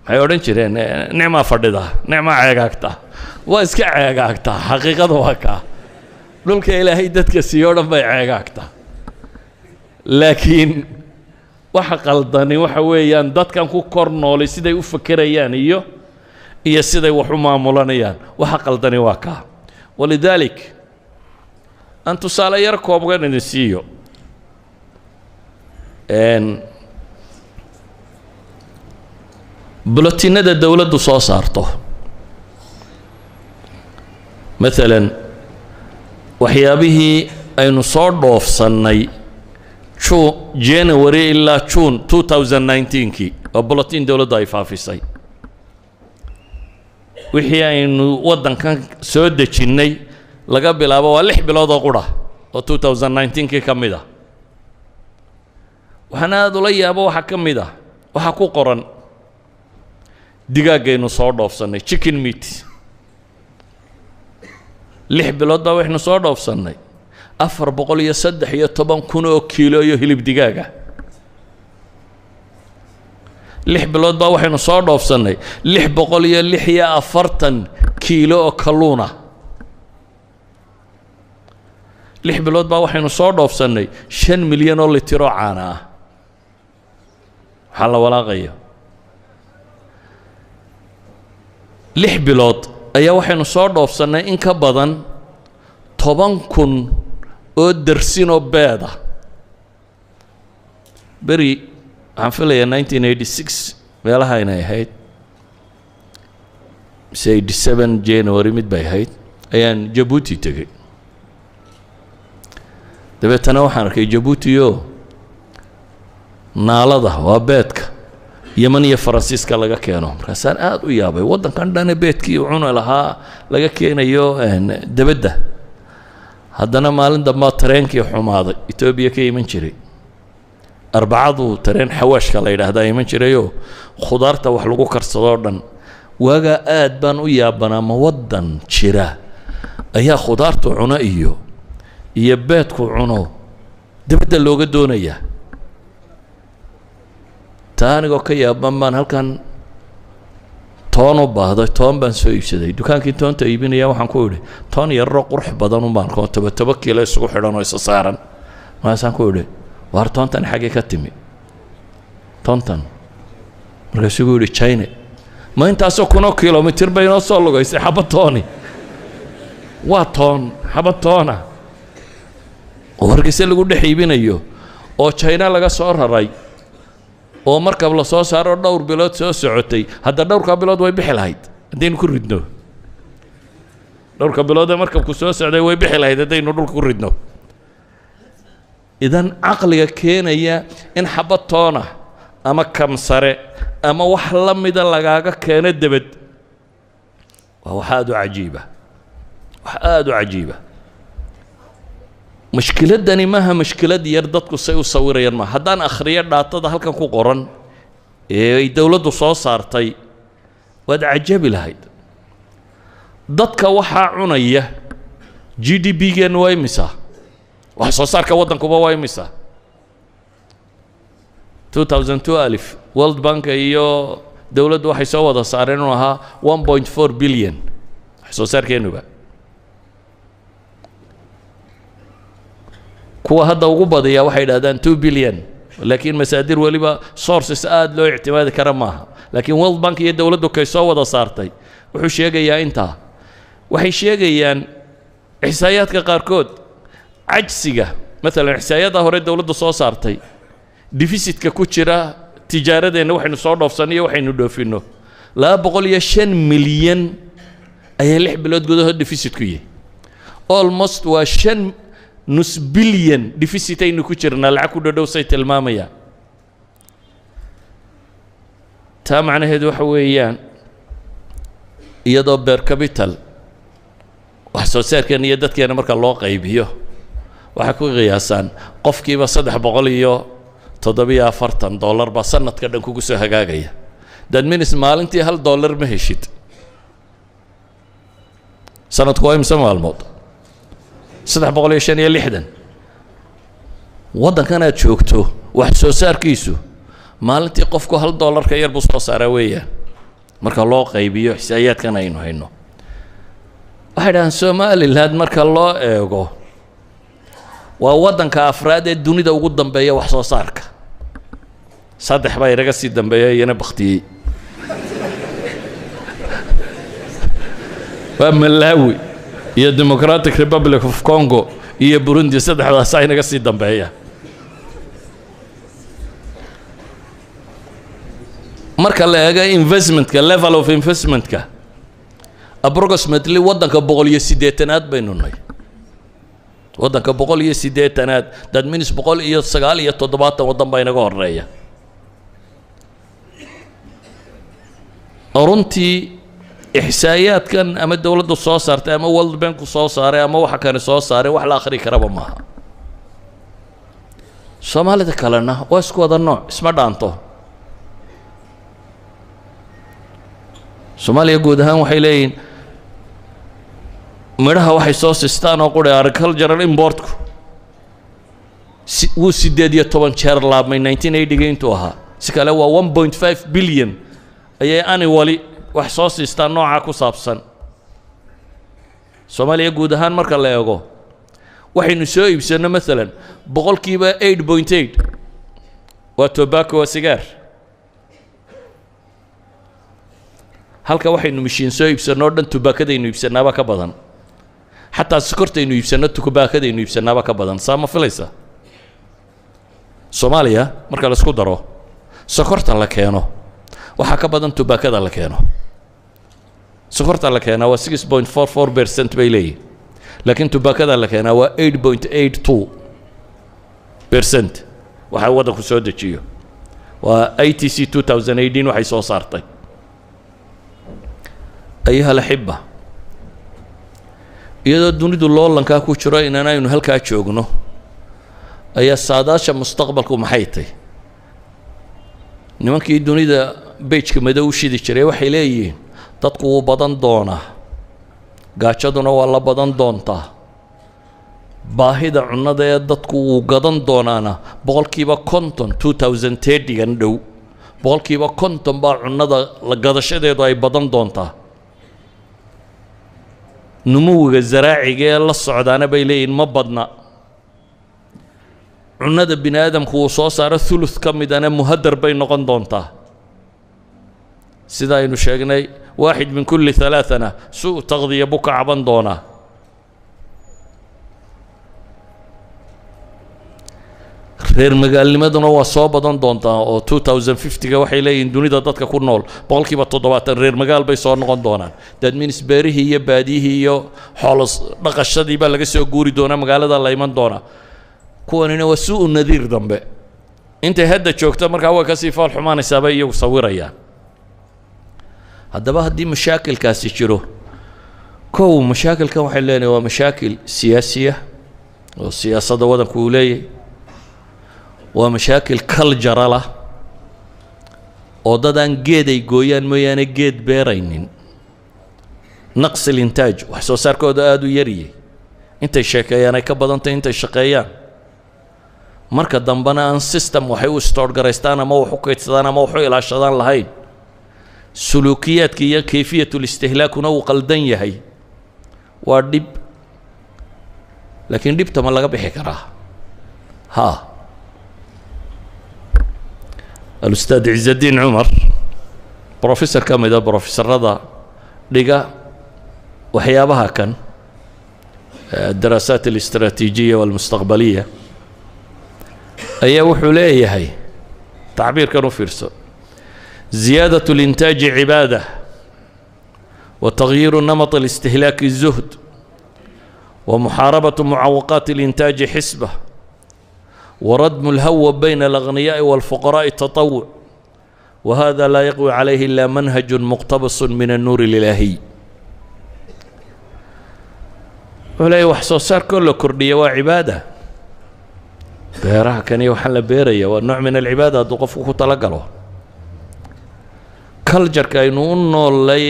waxay odhan jireen nicmaa fadhida nicmaa ceegaagta waa iska ceegaagtaa xaqiiqada waa kaa dhulka ilaahay dadka siiyo dhan bay ceegaagtaa laakiin waxa qaldani waxa weeyaan dadkan ku kor noolay siday u fakerayaan iyo siday wax u maamulanayaan waxa qaldani waa kaa walidaalik aan tusaale yar koobgan idin siiyo بلوتينada dawladdu soo saarto مثلا waxyaabihii aynu soo dhoofsanay January ilaa June 2019 oo bulletin dawladdu ay faafisay wixii aynu wadankan soo dejinay laga bilaabo waa 6 bilood oo qura oo 2019 ka mid ah waxaan aad ula yaabo waxa ka mid ah waxa ku qoran digaagaynu soo dhoofsanay chicken meat 6 bilood baa waxaynu soo dhoofsanay 413 oo kiilo iyo hilib digaaga 6 bilood baa waxaynu soo dhoofsanay 646 kiilo oo kalluuna 6 bilood baa waxaynu soo dhoofsanay 5 milyan oo litir oo caano ah waxa la walaaqayo 6 bilood ayaa waxaynu soo dhoofsanay in ka badan 10,000 oo darsin oo beed ah beri waxaan filayaa 1986 meelaha inay ahayd 87 January mid bay ahayd ayaan Djibouti tegay dabeetana waxaan arkay Djibouti oo naalada waa beedka Yemen iyo Faransiiska laga keeno markaasaan aad u yaabay wadankan dhan beedkii uu cunay lahaa laga keenayo dabadda haddana maalin dambe tareenkii xumaaday Itoobiya ka iman jiray arbacadu tareen xawaashka la yiraahdo iman jirayo khudaarta wax lagu karsado dhan waaga aad baan u yaabanaa ma wadan jira ayaa khudaartu cuna iyo beedku cuno dabadda looga doonaya taanigoo ka yaaban baan halkan toon u baahday toon baan soo iibsaday dukaankii toonta iibinaya waxaan ku idhi toon yarro qurux badan u baan ko 7 kiilo isugu xidhan oo isa saaran maasaan ku idhi waar toontan xagee ka timi toontan markaasuu ku idhi China ma intaasoo 1 kiiloomitir bay noo soo lugaysay xabad tooni waa toon xabad toona oo wargeysa lagu dhex iibinayo oo China laga soo raray oo markab la soo saaro dhowr bilood soo socotay hadda dhowrka bilood way bixi lahayd hadaynu ku ridno dhowrka bilood markabku soo socday way bixi lahayd hadaynu dhulka ku ridno idan aqliga keenaya in xabad toona ama kamsare ama wax la mid ah lagaaga keeno dabad waa wax aad u cajiiba مشكلتني ماها مشكلة يردتكو سيو صوريان ما هدان أخرية داتا هالكن كو قرن دولة صو صارتي واد عجب لهايد دتك وحا عنية GDP جن واي مسا وحصو صار كودن كوبا واي مسا 2002 ألف World Bank إيو دولة وحي سوا دا صارينوها 1.4 بليون حصو صار كينو با kuwa hadda ugu badaya waxay yiraahdaan 2 billion laakiin masaadir waliba sources aad loo ictimaadi kara maaha laakiin World Bank iyo dawladdu kay soo wada saartay wuxuu sheegayaa intaa waxay sheegayaan ihsaayaadka qaarkood ajsiga mesela ihsaayada hore dawladdu soo saartay deficitka ku jira tijaaradeena waxaynu soo dhoofsanayo waxaynu dhoofino 205 milyan ayaa 6 bilood gudahood deficit ku yahay almost waa 5 نص بليون ديفيسيتين كوتشرنا العكو دو سيت المامية تا معنى هدو حويان يدو بير كابيتال وحسوسير كان يدد كان مركا الله قيبيو وحكو غياسان قف كيبا صدح بغليو تضبيا $40 بسنة كدن كوكسو هقاقيا دان من اسمال انتي $1 مهشيت سنة كويم سمع الموت 356 waddankan aad joogto wax soo saarkiisu maalintii qofku $1 ka yar buu soo saaraa weeyaan marka loo qaybiyo xisaayaadkan aynu hayno waxay dhahaan Somaliland marka loo eego waa waddanka afraad ee dunida ugu dambeeya wax soo saarka saddex baa inaga sii dambeeya iyana baktiyey waa Malawi iyo Democratic Republic of Congo iyo Burundi saddexdaas ay inaga sii dambeeya marka la eego investmentka level of investmentka approximately waddanka 180 baynu nahay waddanka 180 that means 179 waddan baa inaga horeeya runtii إحصائيات كان أما الدولة الصوصارة أما World Bank الصوصارة أما واحد كان الصوصارة واحد آخر كربا معها Somalia تكلنا واسكو هذا النوع اسمه دانتو Somalia جودها وحيلين مرها واحد صوص استان وقولي agricultural import وسيدية طبعا شهر لاب من 1980 جينتوها سكالا هو 1.5 billion أي أنا ولي wax soo siistaan nooca ku saabsan Soomaaliya guud ahaan marka la eego waxaynu soo iibsano mesela boqolkiiba 8.8 waa tobacco waa sigaar halka waxaynu mishiin soo iibsano dhan tobacco-daynu iibsanaaba ka badan xataa sokortaynu iibsano tobacco-daynu iibsanaaba ka badan saama filaysa Soomaaliya marka la isku daro sokorta la keeno waxa ka badan tobacco-da la keeno sokorta la keena waa 6.44% bay leeyihiin laakiin tobacco-da la keena waa 8.82% waxa waddanku soo dejiyo waa ITC 2018 waxay soo saartay ayuha alxiba iyadoo dunidu loolankaa ku jiro inaynu halkaa joogno ayaa saadaasha mustaqbalku maxay tahay nimankii dunida beejka madow u shidi jiray waxay leeyihiin dadku wuu badan doonaa gaajaduna waa la badan doontaa baahida cunnada ee dadku wuu gadan doonaana boqolkiiba 50 2030gan dhow boqolkiiba 50 baa cunnada la gadashadeedu ay badan doontaa numuwiga zaraaciga ee la socdaana bay leeyihiin ma badna cunnada bini aadamku uu soo saaro thuluth ka midana muhadar bay noqon doontaa sida aynu sheegnay واحد من كل ثلاثة سوء تغذية بكع عبندونا reer magaalnimaduna waa soo badan doontaa oo 2050 waxay leeyihiin dunida dadka ku nool boqolkiiba 70 reer magaal bay soo noqon doonaan that means beerihii iyo baadiyihii iyo xoolo dhaqashadii baa laga soo guuri doonaa magaalada la iman doonaa kuwanina waa suu nadiir dambe intay hadda joogto markaa way ka sii faal xumaanaysaa bay iyagu sawirayaan haddaba haddii mashaakilkaasi jiro kow mashaakilkan waxay leenahay waa mashaakil siyaasiya oo siyaasadda waddanku uu leeyahay waa mashaakil cultural ah oo dadaan geed ay gooyaan mooyaane geed beeraynin naqsi lintaaj wax soo saarkooda aada u yariyay intay sheekeeyaan ay ka badantay intay shaqeeyaan marka dambana aan system waxay u store garaystaan ama wax u kaydsadaan ama wax u ilaashadaan lahayn suluukiyaadka iyo kayfiyatul istihlaakuna uu qaldan yahay waa dhib laakiin dhibta ma laga bixi karaa ha الأستاذ عز الدين عمر بروفيسور كاميدا بروفيسور رضا لقى وحيابها كان الدراسات الاستراتيجية والمستقبلية أي وحوليه هي تعبير كانوا فيرسو زيادة الإنتاج عبادة وتغيير نمط الاستهلاك الزهد ومحاربة معوقات الإنتاج حسبة وردم الهوى بين الأغنياء والفقراء التطوع وهذا لا يقوي عليه إلا منهج مقتبس من النور الإلهي ولا يوحصوصار كل كردية وعبادة بيرها كان يوحل بيرية والنوع من العبادة دوقفوه تلقلوا كالجر كاينون لي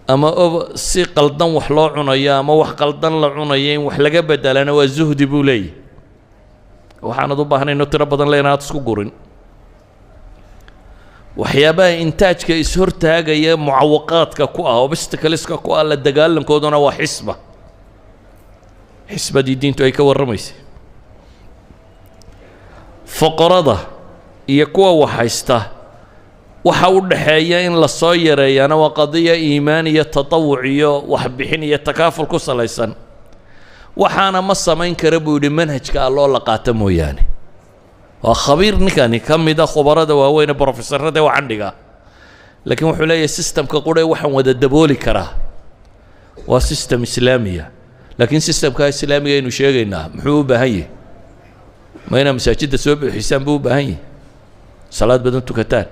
أما سي قلدن وحلو عنايا أما وح قلدن لعنايين وحلقة بدلنا والزهد بولي waxaan u baahnay inuu tiro badan leenaad isku gurin waxyaabaha intaajka ishortaagaya mucawaqaadka ku ah obstacleska ku ah la dagaalankooduna waa xisbadii diintu ay ka warramaysay foqorada iyo kuwa waxhaysta waxa u dhaxeeya in la soo yareeyana waa qadiya iimaan iyo tatawuc iyo waxbixin iyo takaaful ku salaysan waxaana ma samayn kara buu yidhi manhajka alloo la qaata mooyaane waa khabiir ninkani ka mid a khubarada waaweyn ee brofesorada waxaan dhigaa laakiin wuxuu leeyahay systemka qudhe waxaan wada dabooli karaa waa system islaamiya laakiin systemka islaamiga aynu sheegaynaa muxuu u baahan yahay ma inaa masaajidda soo buuxisaan buu u baahan yahay salaad badan tukataan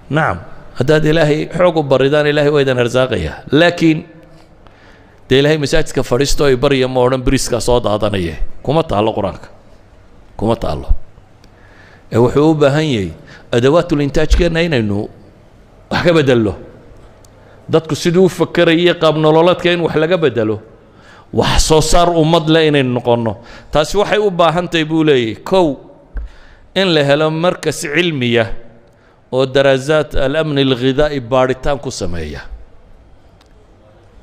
nacam haddaad ilaahay xoog u baridaan ilaahay waa idin arsaaqaya laakiin dee ilaahay masaajidka fadhiisto ay barya ma odhan beriiskaa soo daadanaya kuma taallo qur-aanka kuma taallo ee wuxuu u baahan yahay adawaatul intaajkeenna inaynu wax ka bedello dadku siduu u fakerayay qaab nololeedka in wax laga bedelo wax soo saar ummad leh inaynu noqonno taasi waxay u baahan tahay buu leeyahy kow in la helo markas cilmiya oo daraasaat alamni alghidaa'i baadhitaan ku sameeya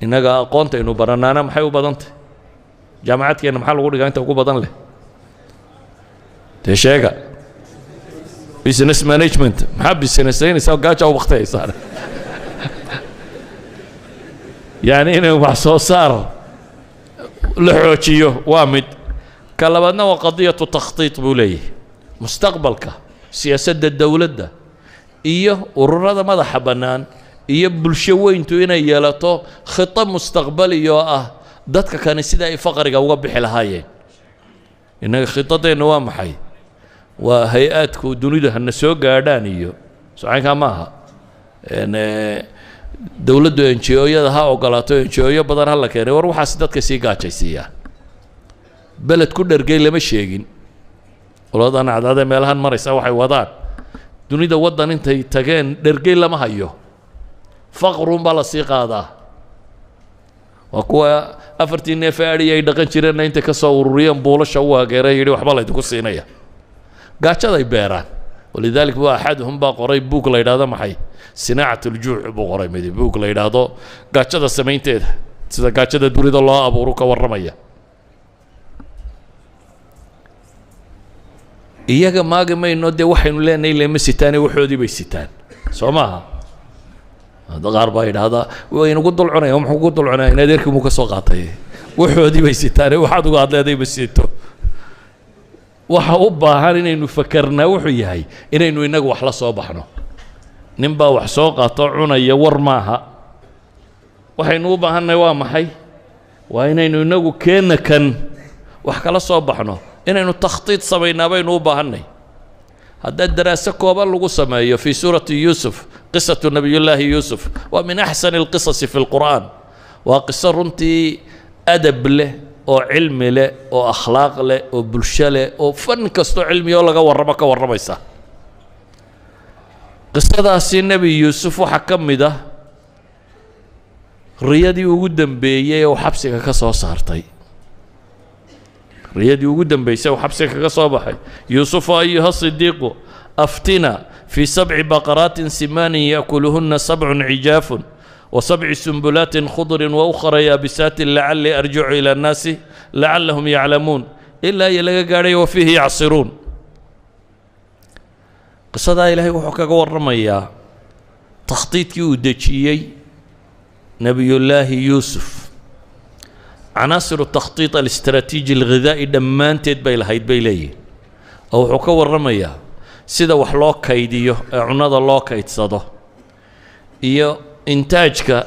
innaga aqoontaynu baranaana maxay u badan tahay jaamacadkeenna maxaa lagu dhigaa inta ugu badan leh dee sheega business management maxaa businessaynaysaa gaaja u waktiyaysaa yani inay wax soo saar la xoojiyo waa mid ka labaadna waa qadiyatu takhtiit buu leeyahay mustaqbalka siyaasadda dowladda iyo ururada madaxa bannaan iyo bulsho weyntu inay yeelato khita mustaqbali oo ah dadka kani sida ay faqriga uga bixi lahaayeen innaga khitadeenna waa maxay waa hay-aadku dunida hana soo gaadhaan iyo socaynkaa ma aha dowladdu NGO-yada ha ogolaato NGO-yo badan ha la keenay war waxaas dadka sii gaajaysiiyaan beled ku dhergay lama sheegin oladan cadcade meelahan maraysa waxay wadaan dunida waddan intay tageen dhergay lama hayo faqrun baa la sii qaadaa waa kuwa afartii neef adhi ay dhaqan jireenna intay ka soo ururiyeen buulasha u ageeray yidhi waxba laydinku siinaya gaajaday beeraan walidalik waa axaduhum baa qoray buug la yidhahdo maxay sinaacat uljuuc buu qoray midi buug la yidhaahdo gaajada samaynteeda sida gaajada dunida loo abuuru ka warramaya iyaga maagi mayno dee waxaynu leenahay lema sitaane waxoodii bay sitaan soo maaha qaar baa yidhaahdaa waynagu dul cunaya muxuu ku dul cunaya in adeerkii muu ka soo qaatay waxoodii bay sitaane waxaad uga hadleeday ma siito waxa u baahan inaynu fakarnaa wuxuu yahay inaynu inagu wax la soo baxno nin baa wax soo qaato cunaya war maaha waxaynu u baahannahay waa maxay waa inaynu inagu keenna kan wax kala soo baxno inaynu takhtiid samaynaa baynu u baahannahy haddaa daraaso kooban lagu sameeyo fii suurati yuusuf qisatu nabiyullaahi yuusuf waa min axsani alqisasi fi lqur'aan waa qiso runtii adab leh oo cilmi leh oo akhlaaq leh oo bulsho leh oo fan kastoo cilmiyoo laga warramo ka warramaysa qisadaasi nebi yuusuf waxaa ka mid ah riyadii ugu dambeeyey oo xabsiga ka soo saartay riyadii ugu dambeysay oo xabsiga kaga soo baxay yuusufa ayuha sidiiqu aftina fii 7 baqaraatin simaanin yaakuluhunna 7 cijaafun و7 سنبلات خضر وأخرى يابسات لعلي أرجع إلى الناس لعلهم يعلمون إلا يلقى قاري وفيه يعصرون قصة إلهي وحكا ورميا تخطيط يودجيي نبي الله يوسف عناصر التخطيط الاستراتيجي الغذائي دمان تدبي لهيد بيلي أو حكا ورميا سيدا وحلوك كيديو عناد الله كيتصده إيو intaajka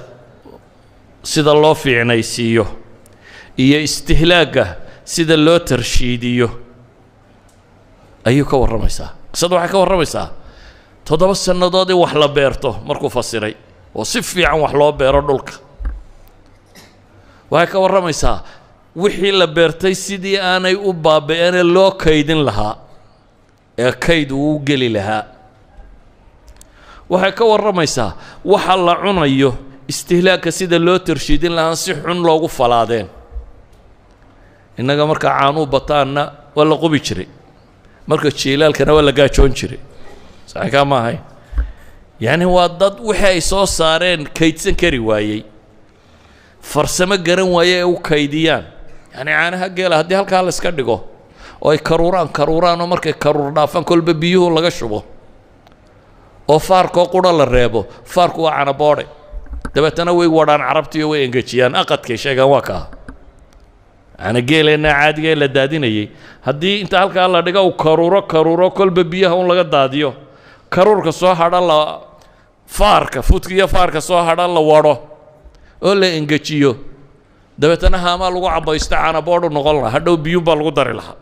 sida loo fiicnaysiiyo iyo istihlaaga sida loo tarshiidiyo ayuu ka warramaysaa qisada waxay ka warramaysaa 7 sannadood in wax la beerto markuu fasiray oo si fiican wax loo beero dhulka waxay ka warramaysaa wixii la beertay sidii aanay u baaba'een loo kaydin lahaa ee kayd uu geli lahaa waxay ka warramaysaa waxa la cunayo istihlaagka sida loo tarshiidin lahaan si xun loogu falaadeen innaga marka caanuu bataanna waa la qubi jiray marka jiilaalkana waa la gaajoon jiray صحيح كما هي يعني هو ضد وحي سو صارين كيدسن كري وايي farsamo garan waaye u kaydiyaan yani caanaha geela haddii halkaa la iska dhigo oo ay karuuraan oo markay karuur dhaafaan kolba biyuhu laga shubo oo faarkoo qura la reebo faarku waa caana boodhe dabeetana way wadhaan carabtiyo way engejiyaan aqadkay sheegaan waa kaa caana geeleenna caadiga ee la daadinayay haddii inta halkaa la dhigo uu karuuro kolba biyaha un laga daadiyo karuurka soo hadha la faarka futkiyo faarka soo hadha la wadho oo la engejiyo dabeetana haamaa lagu cabaysto caana boodhu noqon lahaa hadhow biyuun baa lagu dari lahaa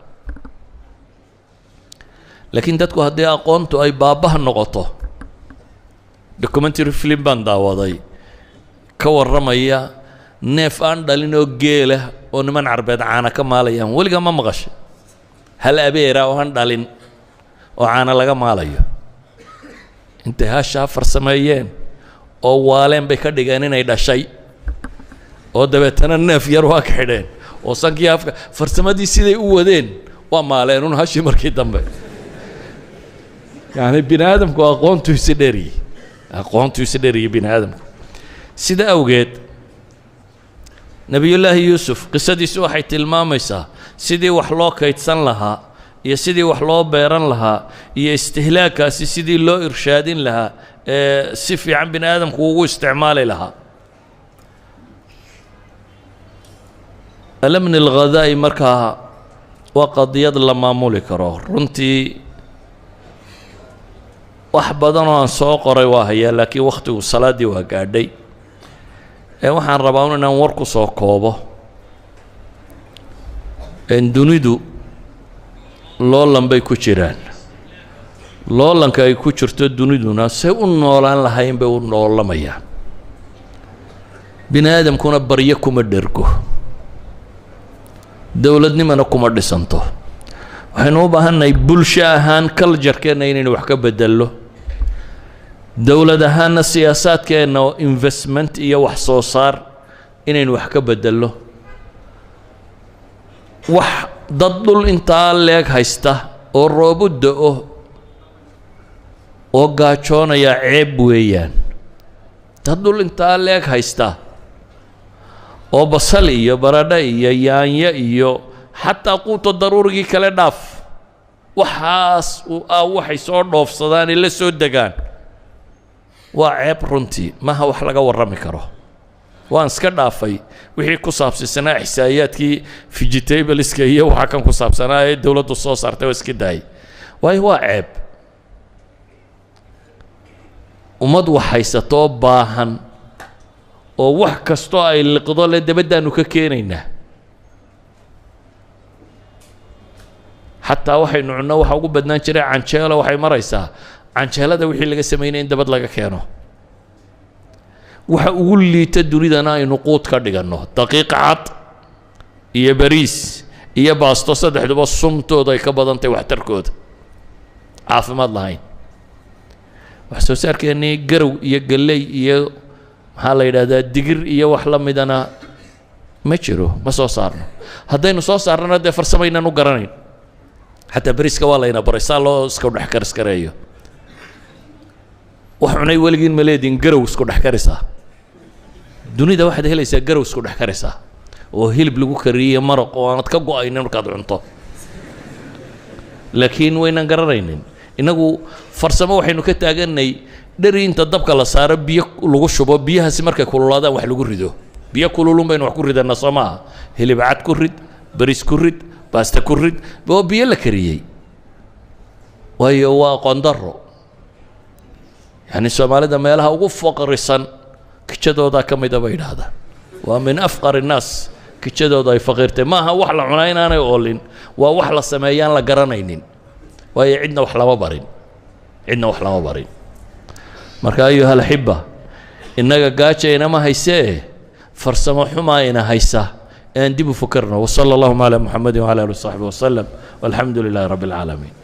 laakiin dadku haddii aqoontu ay baabaha noqoto documentary film baan daawaday ka warramaya neef aan dhalin oo geela oo niman carbeed caana ka maalayaan weligaa ma maqashay hal abeera oo aan dhalin oo caana laga maalayo intay hashaa farsameeyeen oo waaleen bay ka dhigeen inay dhashay oo dabeetana neef yar waa ka xidheen oo sankii afka farsamadii siday u wadeen waa maaleen un hashii markii dambe yani bini aadamku aqoontiisa dheeriye bini aadamku sida awgeed nabiyullaahi yuusuf qisadiisu waxay tilmaamaysaa sidii wax loo kaydsan lahaa iyo sidii wax loo beeran lahaa iyo istihlaakaasi sidii loo irshaadin lahaa ee si fiican bini aadamku ugu isticmaali lahaa alamni alghadaa'i markaa waa qadiyad la maamuli karo runtii wax badan oo aan soo qoray waa hayaa laakiin wakhtigu salaaddii waa gaadhay waxaan rabaa inaan war ku soo koobo dunidu loolan bay ku jiraan loolanka ay ku jirto duniduna say u noolaan lahayn bay u noolamayaan bini aadamkuna baryo kuma dhergo dowladnimana kuma dhisanto waxaynu u baahannahay bulsho ahaan culture-keenna inaynu wax ka bedello dowlad ahaanna siyaasaadkeenna oo investment iyo wax soo saar inaynu wax ka bedello wax dad dhul intaa leeg haysta oo roobu da-o oo gaajoonaya ceeb weeyaan dad dhul intaa leeg haysta oo basal iyo baradho iyo yaanyo iyo xataa quuto daruurigii kale dhaaf waxaas waxay soo dhoofsadaan ee la soo degaan waa ceeb runtii maha wax laga warrami karo waan iska dhaafay wixii ku saabsanaa ixsaa'iyaadkii vegetableska iyo waxa kan ku saabsanaa ee dawladdu soo saartay oo iska daayay waayo waa ceeb ummad wax haysato baahan oo wax kastoo ay liqdo le dabadaanu ka keenaynaa xataa waxaynu cunno waxa ugu badnaan jiray canjeelo waxay maraysaa canjeelada wixii laga sameynay in dabad laga keeno waxa ugu liita dunidana aynu quud ka dhiganno daqiiq cad iyo bariis iyo baasto saddexduba sumtooda ay ka badan tahay waxtarkooda caafimaad lahayn wax soo saarkeennii garow iyo galley iyo maxaa la yidhahdaa digir iyo wax la midana ma jiro ma soo saarno haddaynu soo saarnana dee farsamaynan u garanayn xataa bariiska waa layna baray saa loo iska dhex kariskareeyo wax cunay weligiin ma leediin garow isku dhex karisaa dunida waxaad helaysaa garow isku dhex karisaa oo hilib lagu kariyey maraq oo aanad ka go-aynin markaad cunto laakiin waynan garanaynin innagu farsamo waxaynu ka taaganay dheri inta dabka la saaro biyo lagu shubo biyahaasi markay kululaadaan wax lagu rido biyo kululun baynu wax ku ridanaa soo maaha hilib cad ku rid bariis ku rid baasta ku rid oo biyo la kariyey waayo waa qondaro يعني soomaalida meelaha ugu faqrisan kijadooda kamida bay yiraahdaan waa min afqar الناس kijadooda ay faqirtay maaha wax la cunaa inaanay oolin waa wax la sameeyaan la garanaynin waayo cidna wax lama barin marka ayuha alxiba inaga gaajayna ma haysee farsamo xumaayna haysa aan dib u fakarno وصلى الله على محمد وعلى اله وصحبه وسلم والحمد لله رب العالمين